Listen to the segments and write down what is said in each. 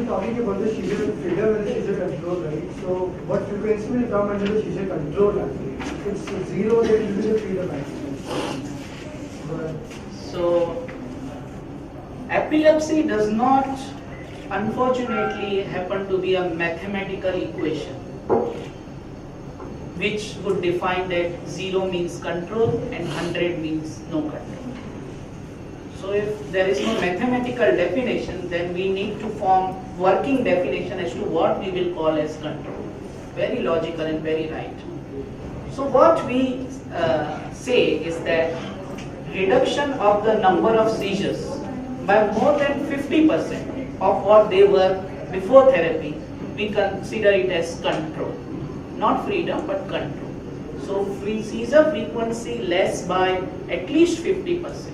talking about the seizure freedom and the seizure control, right? So what frequency will come under the seizure control actually? If it's zero, then it will be the freedom actually. So epilepsy does not unfortunately happen to be a mathematical equation which would define that 0 means control and 100 means no control. So if there is no mathematical definition, then we need to form working definition as to what we will call as control. Very logical and very right. So what we say is that reduction of the number of seizures by more than 50% of what they were before therapy, we consider it as control. Not freedom, but control. So seizure frequency less by at least 50%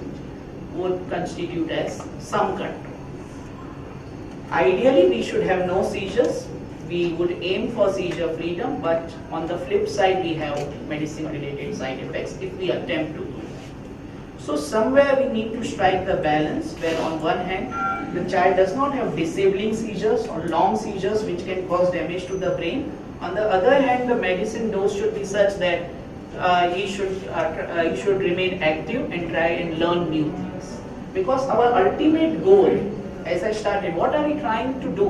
would constitute as some control. Ideally, we should have no seizures. We would aim for seizure freedom, but on the flip side, we have medicine-related side effects if we attempt to do it. So somewhere we need to strike the balance where on one hand, the child does not have disabling seizures or long seizures which can cause damage to the brain. On the other hand, the medicine dose should be such that he should remain active and try and learn new things. Because our ultimate goal, as I started, what are we trying to do?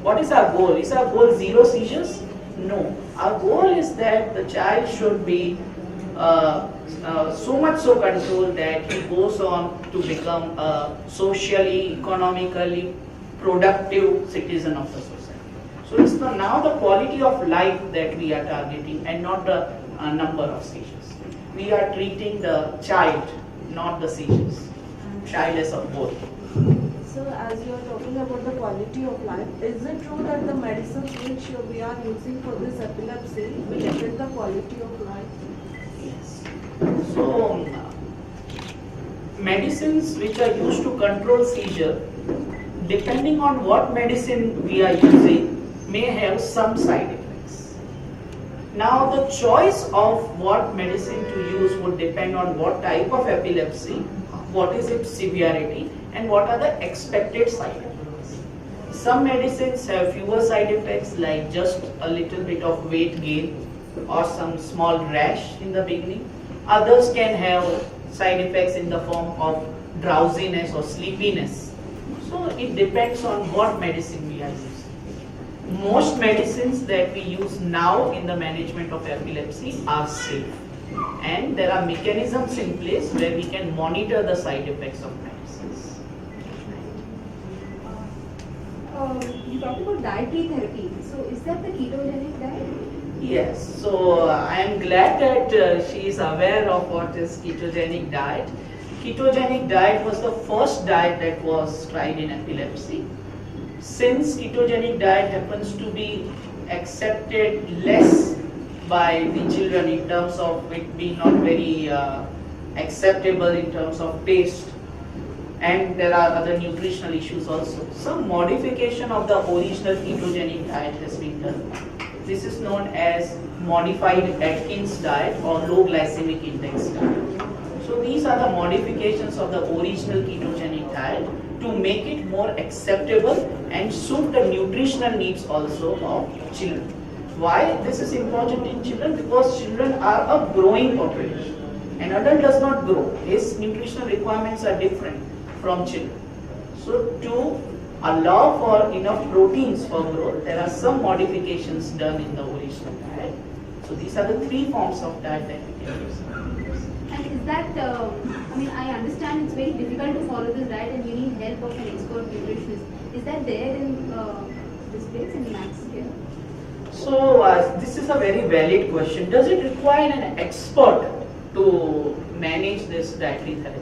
What is our goal? Is our goal 0 seizures? No. Our goal is that the child should be so much so controlled that he goes on to become a socially, economically productive citizen of the society. So it's now the quality of life that we are targeting and not the number of seizures. We are treating the child, not the seizures. Child as a whole. So as you are talking about the quality of life, is it true that the medicines which we are using for this epilepsy will affect the quality of life? Yes. So medicines which are used to control seizure, depending on what medicine we are using, may have some side effects. Now the choice of what medicine to use would depend on what type of epilepsy, what is its severity, and what are the expected side effects. Some medicines have fewer side effects like just a little bit of weight gain or some small rash in the beginning. Others can have side effects in the form of drowsiness or sleepiness. So it depends on what medicine we are using. Most medicines that we use now in the management of epilepsy are safe. And there are mechanisms in place where we can monitor the side effects of medicines. You talked about dietary therapy. So is that the ketogenic diet? Yes. So I am glad that she is aware of what is ketogenic diet. Ketogenic diet was the first diet that was tried in epilepsy. Since ketogenic diet happens to be accepted less by the children in terms of it being not very acceptable in terms of taste, and there are other nutritional issues also, some modification of the original ketogenic diet has been done. This is known as modified Atkins diet or low glycemic index diet. So these are the modifications of the original ketogenic diet to make it more acceptable and suit the nutritional needs also of children. Why this is important in children? Because children are a growing population. An adult does not grow. His nutritional requirements are different from children. So to allow for enough proteins for growth, there are some modifications done in the original diet. So these are the 3 forms of diet that we can use. And is that, I understand it's very difficult to follow this diet and you need help of an expert nutritionist. Is that there in this place in Max here? So this is a very valid question. Does it require an expert to manage this dietary therapy?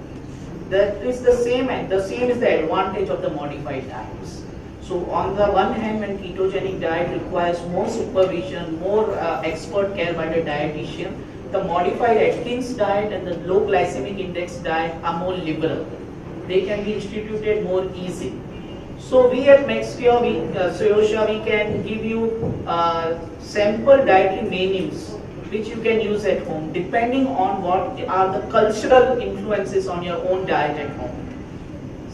That is the same is the advantage of the modified diets. So on the one hand, when ketogenic diet requires more supervision, more expert care by the dietitian, the modified Atkins diet and the low glycemic index diet are more liberal. They can be instituted more easily. So we at MaxCure, we can give you sample dietary menus which you can use at home depending on what are the cultural influences on your own diet at home.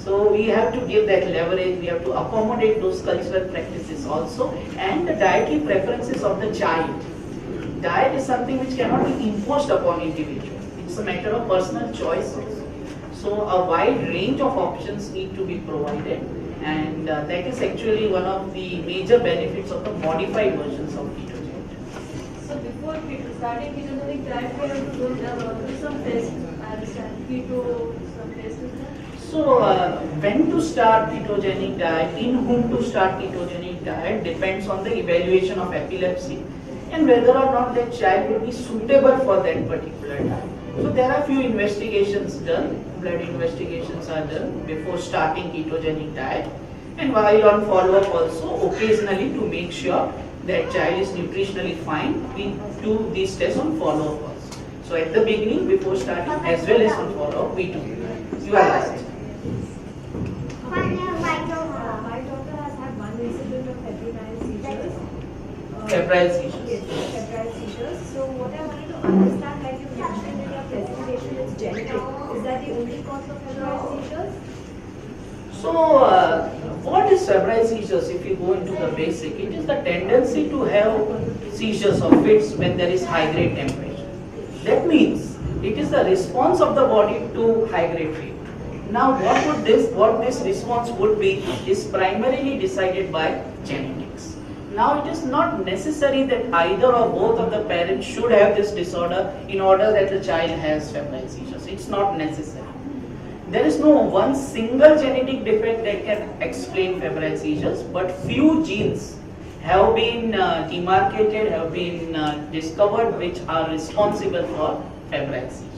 So we have to give that leverage, we have to accommodate those cultural practices also, and the dietary preferences of the child. Diet is something which cannot be imposed upon individual. It's a matter of personal choice also. So a wide range of options need to be provided, and that is actually one of the major benefits of the modified versions of ketogenic. So before starting ketogenic diet, we have to do some tests. I understand keto, some tests is there? So when to start ketogenic diet, in whom to start ketogenic diet depends on the evaluation of epilepsy and whether or not that child will be suitable for that particular diet. So there are few investigations done, blood investigations are done before starting ketogenic diet, and while on follow-up also occasionally to make sure that child is nutritionally fine, we do these tests on follow-up also. So at the beginning, before starting, as well as on follow-up, we do. You are right. My daughter has had one incident of febrile seizures. Febrile seizures. Yes, febrile seizures. So what I wanted to understand, like you mentioned in your presentation, it's genetic. Is that the only cause of febrile seizures? So, what is febrile seizures? If you go into the basic, it is the tendency to have seizures or fits when there is high grade temperature. That means it is the response of the body to high grade fever. Now, what this response would be is primarily decided by genetics. Now, it is not necessary that either or both of the parents should have this disorder in order that the child has febrile seizures. It's not necessary. There is no one single genetic defect that can explain febrile seizures, but few genes have been demarcated, have been discovered, which are responsible for febrile seizures.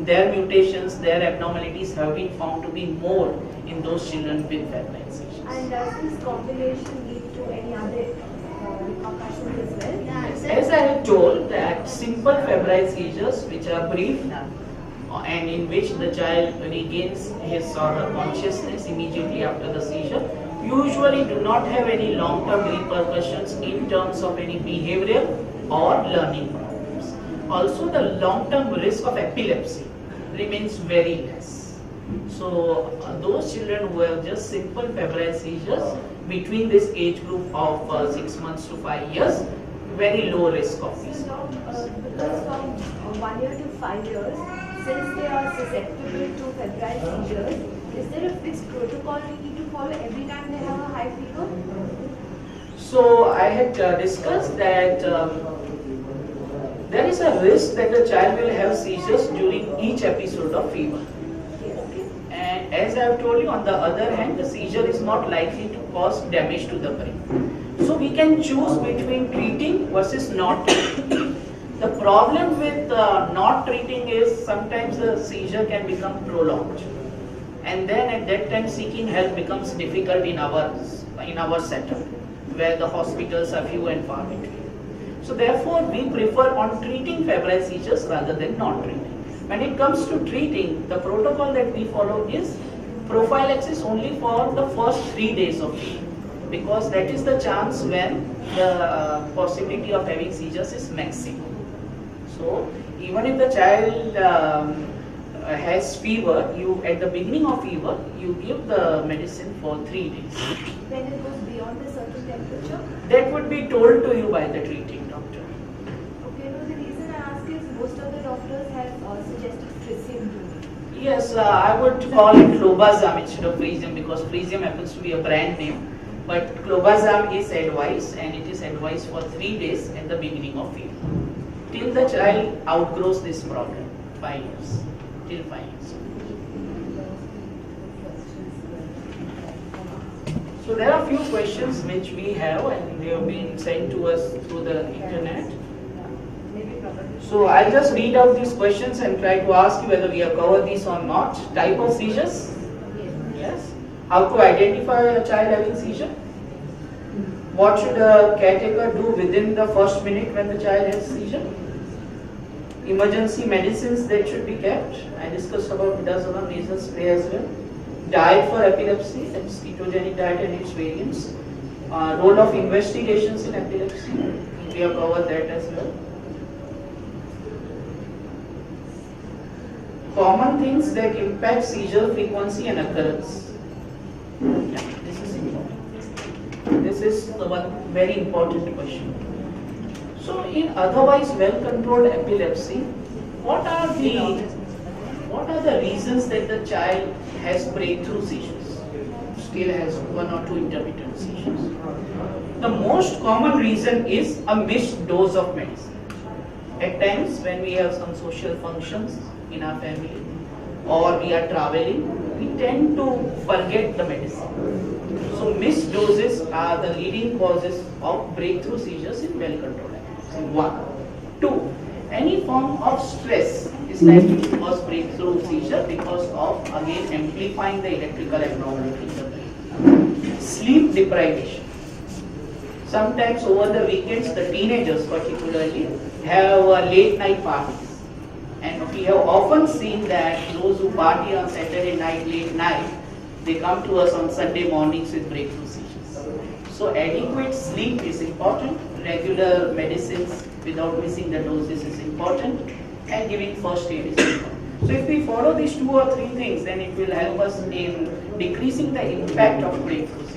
Their mutations, their abnormalities have been found to be more in those children with febrile seizures. And does this combination lead to any other repercussions as well? As I have told, that simple febrile seizures, which are brief, and in which the child regains his or her consciousness immediately after the seizure, usually do not have any long-term repercussions in terms of any behavioral or learning problems. Also, the long-term risk of epilepsy remains very less. So, those children who have just simple febrile seizures between this age group of 6 months to 5 years, very low risk of these problems. Because from 1 year to 5 years, since they are susceptible to febrile seizures, is there a fixed protocol we need to follow every time they have a high fever? So I had discussed that there is a risk that the child will have seizures during each episode of fever. Okay. And as I have told you, on the other hand, the seizure is not likely to cause damage to the brain. So we can choose between treating versus not treating. The problem with not treating is sometimes the seizure can become prolonged, and then at that time seeking help becomes difficult in our setup, where the hospitals are few and far between. So therefore, we prefer on treating febrile seizures rather than not treating. When it comes to treating, the protocol that we follow is prophylaxis only for the first 3 days of fever, because that is the chance when the possibility of having seizures is maximum. So, even if the child has fever, at the beginning of fever, you give the medicine for 3 days. When it goes beyond a certain temperature? That would be told to you by the treating doctor. Okay, no, the reason I ask is most of the doctors have suggested frisium to me. Yes, I would call it clobazam instead of frisium, because frisium happens to be a brand name. But clobazam is advised, and it is advised for 3 days at the beginning of fever, till the child outgrows this problem, 5 years, till 5 years. So there are few questions which we have, and they have been sent to us through the internet. So I'll just read out these questions and try to ask you whether we have covered these or not. Type of seizures? Yes. How to identify a child having seizure? What should a caretaker do within the first minute when the child has seizure? Emergency medicines that should be kept. I discussed about midazolam nasal spray as well. Diet for epilepsy, that's ketogenic diet and its variants. Role of investigations in epilepsy, we have covered that as well. Common things that impact seizure frequency and occurrence. Yeah, this is important. This is the one very important question. So in otherwise well-controlled epilepsy, what are the reasons that the child has breakthrough seizures, still has one or two intermittent seizures? The most common reason is a missed dose of medicine. At times when we have some social functions in our family or we are traveling, we tend to forget the medicine. So missed doses are the leading causes of breakthrough seizures in well-controlled epilepsy. 1. 2. Any form of stress is likely to cause breakthrough seizure because of, again, amplifying the electrical abnormality in the brain. Sleep deprivation. Sometimes over the weekends, the teenagers particularly have late night parties. And we have often seen that those who party on Saturday night, late night, they come to us on Sunday mornings with breakthrough seizures. So adequate sleep is important, regular medicines without missing the doses is important, and giving first aid is important. So if we follow these 2 or 3 things, then it will help us in decreasing the impact of breakthrough seizures.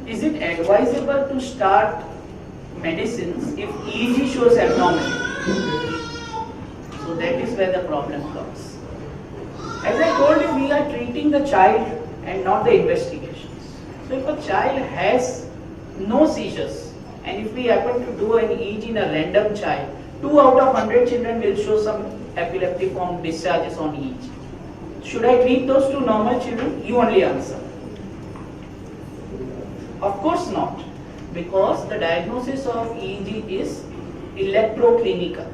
Is it advisable to start medicines if EEG shows abnormality? So that is where the problem comes. As I told you, we are treating the child and not the investigations. So if a child has no seizures, and if we happen to do an EEG in a random child, 2 out of 100 children will show some epileptic form discharges on EEG. Should I treat those 2 normal children? You only answer. Of course not, because the diagnosis of EEG is electroclinical.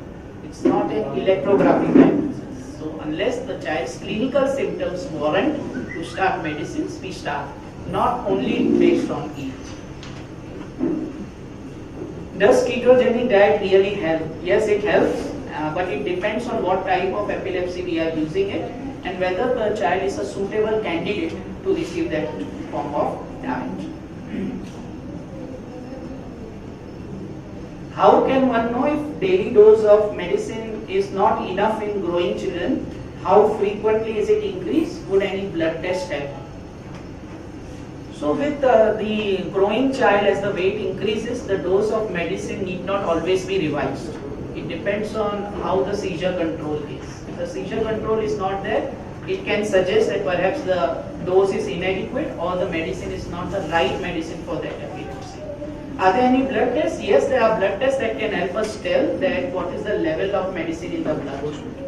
It's not an electrographic diagnosis. So unless the child's clinical symptoms warrant to start medicines, we start, not only based on EEG. Does ketogenic diet really help? Yes, it helps, but it depends on what type of epilepsy we are using it and whether the child is a suitable candidate to receive that form of diet. How can one know if daily dose of medicine is not enough in growing children? How frequently is it increased? Would any blood test help? So with the growing child, as the weight increases, the dose of medicine need not always be revised. It depends on how the seizure control is. If the seizure control is not there, it can suggest that perhaps the dose is inadequate or the medicine is not the right medicine for that epilepsy. Are there any blood tests? Yes, there are blood tests that can help us tell that what is the level of medicine in the blood.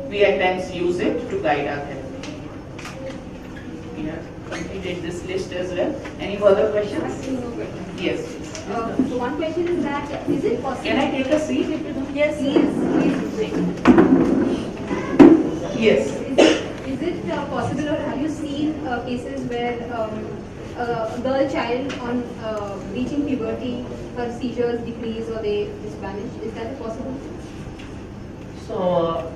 We at times use it to guide our therapy. We have completed this list as well. Any further questions? Yes. So one question is that, is it possible? Can I take a seat if you don't? Yes, please. Yes. Is it possible, or have you seen cases where a girl child on reaching puberty, her seizures decrease or they just vanish? Is that possible? So,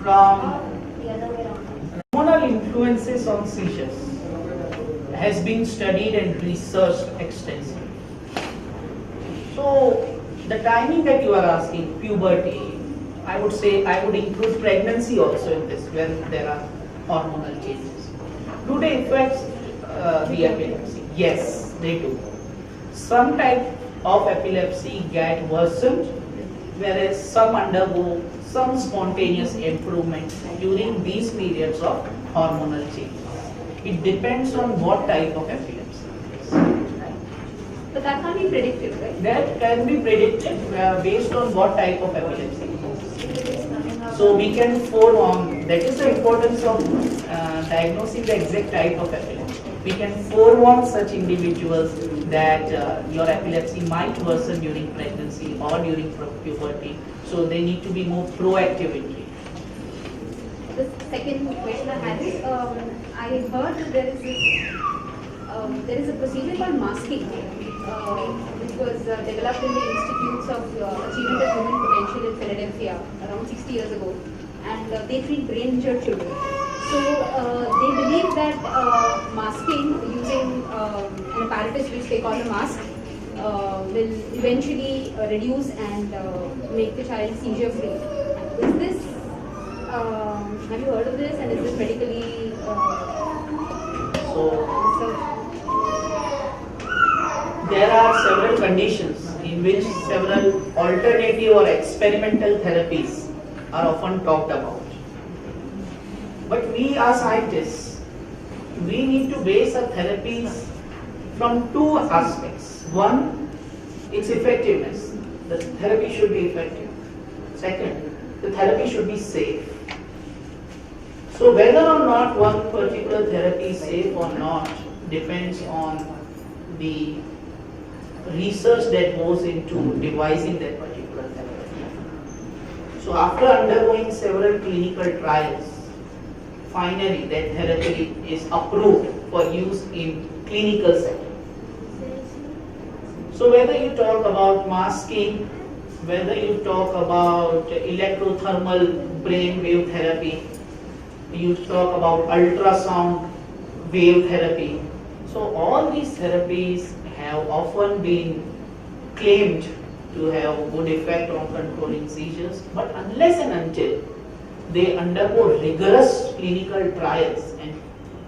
from The other way around. hormonal influences on seizures has been studied and researched extensively. So, the timing that you are asking, puberty, I would say I would include pregnancy also in this when there are hormonal changes. Do they affect the epilepsy? Yes, they do. Some type of epilepsy get worsened, whereas some undergo some spontaneous improvement during these periods of hormonal changes. It depends on what type of epilepsy it is. But that can't be predicted, right? That can be predicted based on what type of epilepsy it is. So we can forewarn, that is the importance of diagnosing the exact type of epilepsy. We can forewarn such individuals that your epilepsy might worsen during pregnancy or during puberty. So they need to be more proactive in treatment. The second question I had is, I heard that there is a procedure called masking, which was developed in the Institutes of Achievement of Human Potential in Philadelphia around 60 years ago, and they treat brain injured children. So they believe that masking using an apparatus which they call a mask will eventually reduce and make the child seizure free. Is this, have you heard of this, and is this medically So researched? there are several conditions in which several alternative or experimental therapies are often talked about. But we are scientists. We need to base our therapies from two aspects. One, its effectiveness. The therapy should be effective. Second, the therapy should be safe. So whether or not one particular therapy is safe or not depends on the research that goes into devising that particular therapy. So after undergoing several clinical trials, finally that therapy is approved for use in clinical setting. So whether you talk about masking, whether you talk about electrothermal brain wave therapy, you talk about ultrasound wave therapy. So all these therapies have often been claimed to have good effect on controlling seizures, but unless and until they undergo rigorous clinical trials and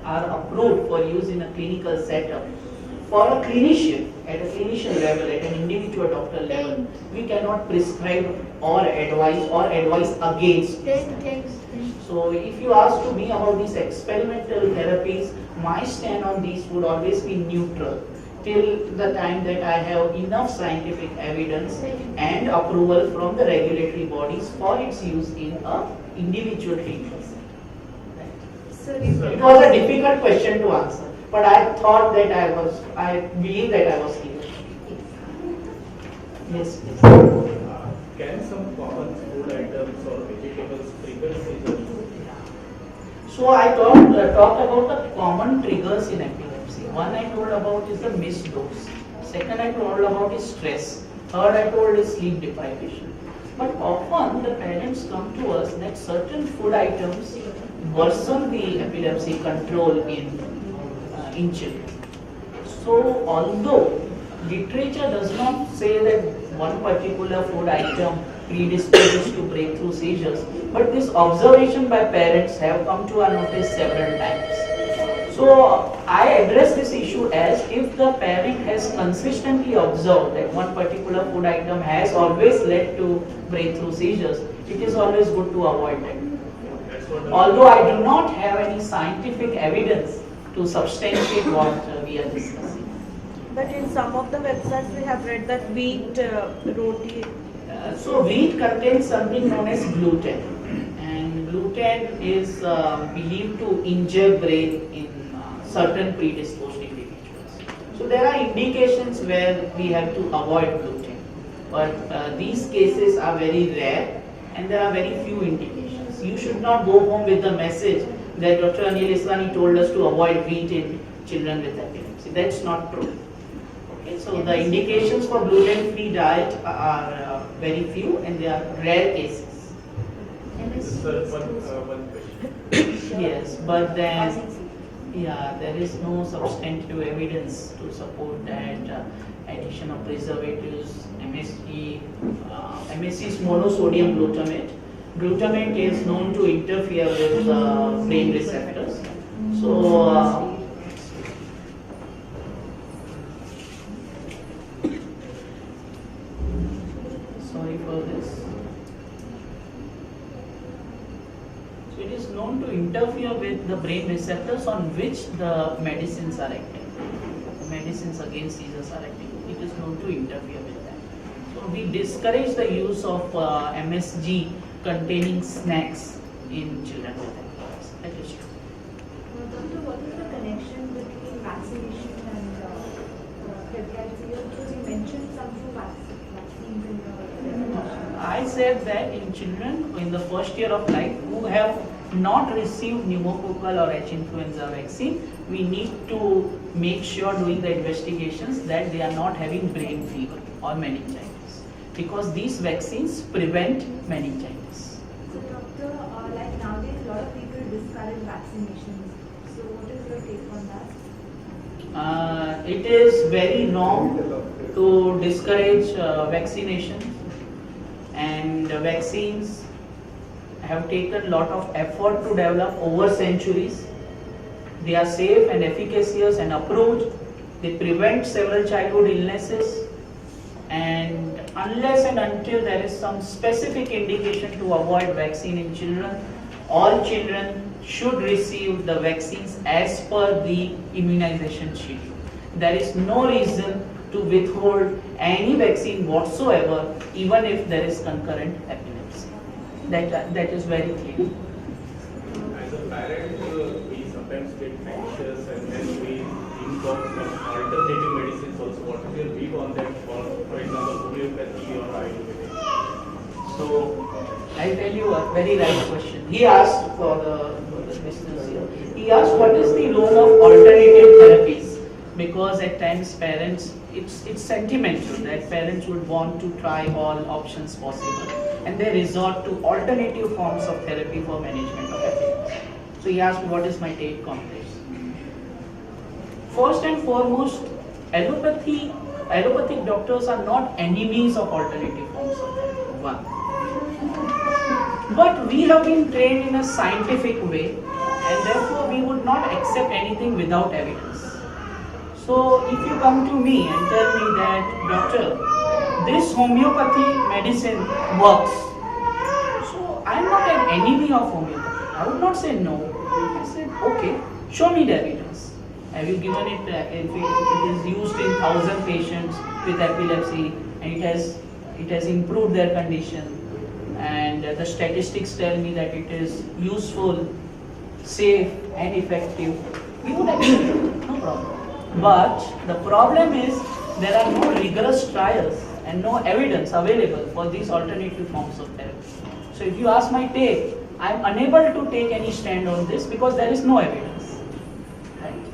are approved for use in a clinical setup, for a clinician, at a clinician level, at an individual doctor level, we cannot prescribe or advise against these. So if you ask to me about these experimental therapies, my stand on these would always be neutral till the time that I have enough scientific evidence and approval from the regulatory bodies for its use in a individual treatment. It was a difficult question to answer, but I thought that I believe that I was clear. Yes, please. Can some common food items or vegetables trigger seizures? So I talked about the common triggers in epilepsy. One I told about is the missed dose. Second I told about is stress. Third I told is sleep deprivation. But often the parents come to us that certain food items worsen the epilepsy control in children. So although literature does not say that one particular food item predisposes to breakthrough seizures, but this observation by parents have come to our notice several times. So I address this issue as if the parent has consistently observed that one particular food item has always led to breakthrough seizures, it is always good to avoid it. Although I do not have any scientific evidence to substantiate what we are discussing. But in some of the websites we have read that wheat roti. So wheat contains something known as gluten, and gluten is believed to injure brain in certain predisposed individuals. So there are indications where we have to avoid gluten, but these cases are very rare and there are very few indications. You should not go home with the message that Dr. Anil told us to avoid wheat in children with epilepsy. That's not true. Okay, so the indications for gluten-free diet are very few and they are rare cases. Sir, one question. Yes, but then, yeah, there is no substantive evidence to support that addition of preservatives, MSG. MSG is monosodium glutamate. Glutamate is known to interfere with brain receptors. So, sorry for this. So it is known to interfere with the brain receptors on which the medicines are acting. The medicines against seizures are acting. It is known to interfere with that. So we discourage the use of MSG containing snacks in children with epilepsy. That is true. Doctor, what is the connection between vaccination and febrile seizure? Because you mentioned some few vaccines in your presentation. I said that in children in the first year of life who have not received pneumococcal or H influenza vaccine, we need to make sure during the investigations that they are not having brain fever or meningitis, because these vaccines prevent meningitis. So, doctor, like nowadays, a lot of people discourage vaccinations. So, what is your take on that? It is very wrong to to discourage vaccination, and vaccines have taken a lot of effort to develop over centuries. They are safe and efficacious and approved. They prevent several childhood illnesses, and unless and until there is some specific indication to avoid vaccine in children, all children should receive the vaccines as per the immunization schedule. There is no reason to withhold any vaccine whatsoever, even if there is concurrent epilepsy. That is very clear. As a parent, we sometimes get anxious and then we think of some alternative medicines also. What is your view on that for example, homeopathy or Ayurvedic? So, I'll tell you a very right question. He asked for the listeners here. He asked what is the role of alternative therapies? Because at times parents, it's sentimental that parents would want to try all options possible, and they resort to alternative forms of therapy for management of epilepsy. So he asked me what is my take on this. First and foremost, allopathic doctors are not enemies of alternative forms of therapy. One. But we have been trained in a scientific way, and therefore we would not accept anything without evidence. So if you come to me and tell me that, doctor, this homeopathy medicine works, so I am not an enemy of homeopathy. I would not say no. I said, okay, show me the evidence. Have you given it, if it is used in 1,000 patients with epilepsy and it has improved their condition, and the statistics tell me that it is useful, safe and effective, we would accept it, no problem. But the problem is there are no rigorous trials and no evidence available for these alternative forms of therapy. So if you ask my take, I am unable to take any stand on this because there is no evidence.